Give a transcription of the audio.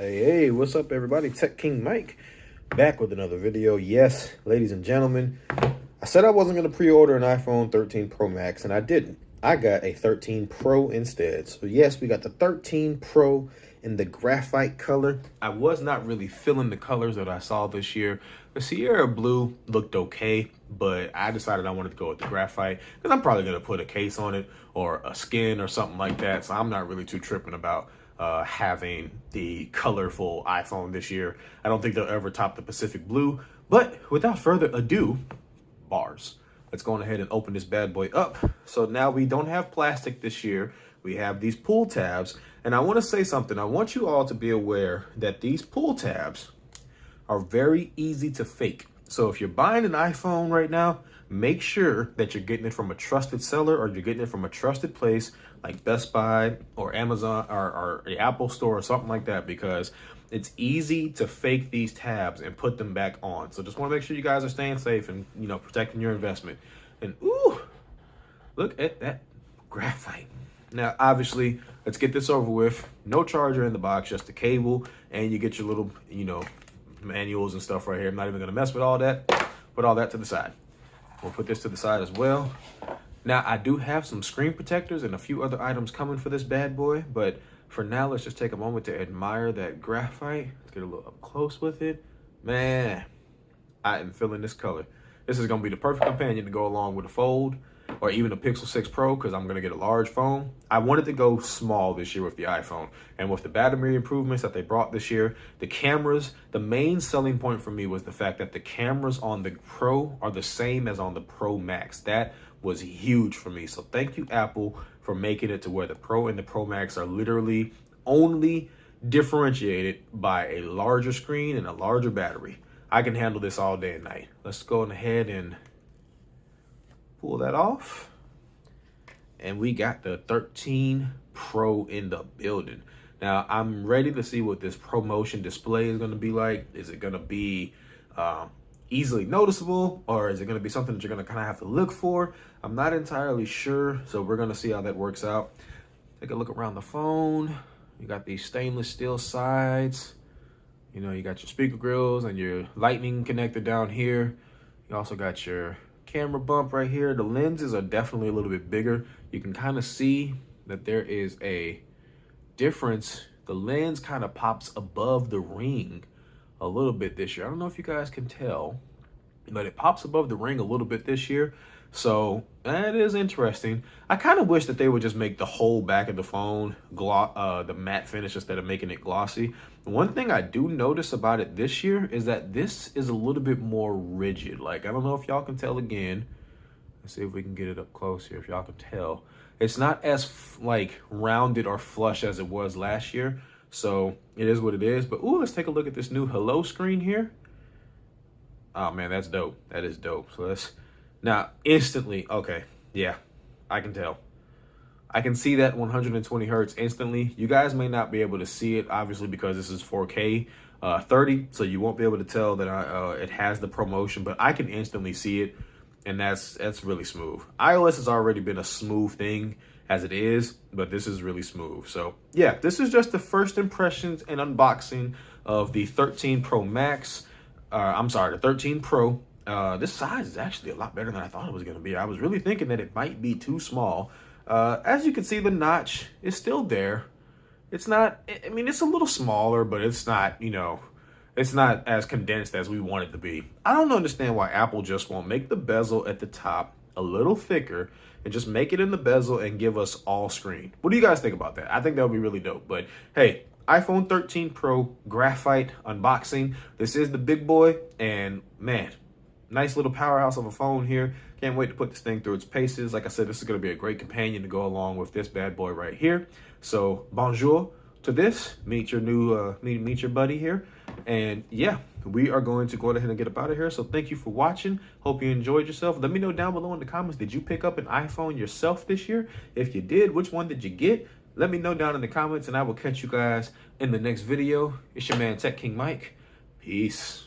Hey, what's up, everybody? Tech King Mike back with another video. Yes, ladies and gentlemen, I said I wasn't going to pre-order an iPhone 13 Pro Max, and I didn't. I got a 13 Pro instead. So yes, we got the 13 Pro in the graphite color. I was not really feeling the colors that I saw this year. The Sierra Blue looked okay, but I decided I wanted to go with the graphite because I'm probably going to put a case on it or a skin or something like that. So I'm not really too tripping about having the colorful iPhone this year. I don't think they'll ever top the Pacific Blue. But without further ado, bars. Let's go on ahead and open this bad boy up. So now we don't have plastic this year. We have these pull tabs. And I want to say something. I want you all to be aware that these pull tabs are very easy to fake. So if you're buying an iPhone right now, make sure that you're getting it from a trusted seller or you're getting it from a trusted place like Best Buy or Amazon or the Apple Store or something like that, because it's easy to fake these tabs and put them back on. So just want to make sure you guys are staying safe and, you know, protecting your investment. And ooh, look at that graphite. Now, obviously, let's get this over with. No charger in the box, just the cable, and you get your little, you know, manuals and stuff right here. I'm not even going to mess with all that. Put all that to the side. We'll put this to the side as well. Now, I do have some screen protectors and a few other items coming for this bad boy, but for now, let's just take a moment to admire that graphite. Let's get a little up close with it. Man, I am feeling this color. This is going to be the perfect companion to go along with a Fold or even a Pixel 6 Pro, because I'm going to get a large phone. I wanted to go small this year with the iPhone, and with the battery improvements that they brought this year, the cameras, the main selling point for me was the fact that the cameras on the Pro are the same as on the Pro Max. That was huge for me. So thank you, Apple, for making it to where the Pro and the Pro Max are literally only differentiated by a larger screen and a larger battery. I can handle this all day and night. Let's go ahead and pull that off. And we got the 13 Pro in the building. Now, I'm ready to see what this ProMotion display is going to be like. Is it going to be easily noticeable, or is it going to be something that you're going to kind of have to look for? I'm not entirely sure, so we're going to see how that works out. Take a look around the phone. You got these stainless steel sides. You know, you got your speaker grills and your lightning connector down here. You also got your camera bump right here. The lenses are definitely a little bit bigger. You can kind of see that there is a difference. The lens kind of pops above the ring a little bit this year. I don't know if you guys can tell, but it pops above the ring a little bit this year. So that is interesting. I kind of wish that they would just make the whole back of the phone the matte finish instead of making it glossy. One thing I do notice about it this year is that this is a little bit more rigid. Like, I don't know if y'all can tell again. Let's see if we can get it up close here, if y'all can tell. It's not as like rounded or flush as it was last year. So it is what it is. But ooh, let's take a look at this new hello screen here. Oh man, that's dope. That is dope. So let's now instantly, okay, yeah, I can tell. I can see that 120 hertz instantly. You guys may not be able to see it, obviously, because this is 4K 30, so you won't be able to tell that it has the ProMotion, but I can instantly see it, and that's really smooth. iOS has already been a smooth thing as it is, but this is really smooth. So yeah, this is just the first impressions and unboxing of the 13 Pro Max. I'm sorry, the 13 Pro. This size is actually a lot better than I thought it was going to be. I was really thinking that it might be too small. As you can see, the notch is still there. It's not, I mean, it's a little smaller, but it's not, you know, it's not as condensed as we want it to be. I don't understand why Apple just won't make the bezel at the top a little thicker and just make it in the bezel and give us all screen. What do you guys think about that? I think that would be really dope. But hey, iPhone 13 Pro graphite unboxing. This is the big boy, and man, nice little powerhouse of a phone here. Can't wait to put this thing through its paces. Like I said, this is going to be a great companion to go along with this bad boy right here. So bonjour to this. Meet your new, meet your buddy here. And yeah, we are going to go ahead and get up out of here. So thank you for watching. Hope you enjoyed yourself. Let me know down below in the comments, did you pick up an iPhone yourself this year? If you did, which one did you get? Let me know down in the comments, and I will catch you guys in the next video. It's your man, Tech King Mike. Peace.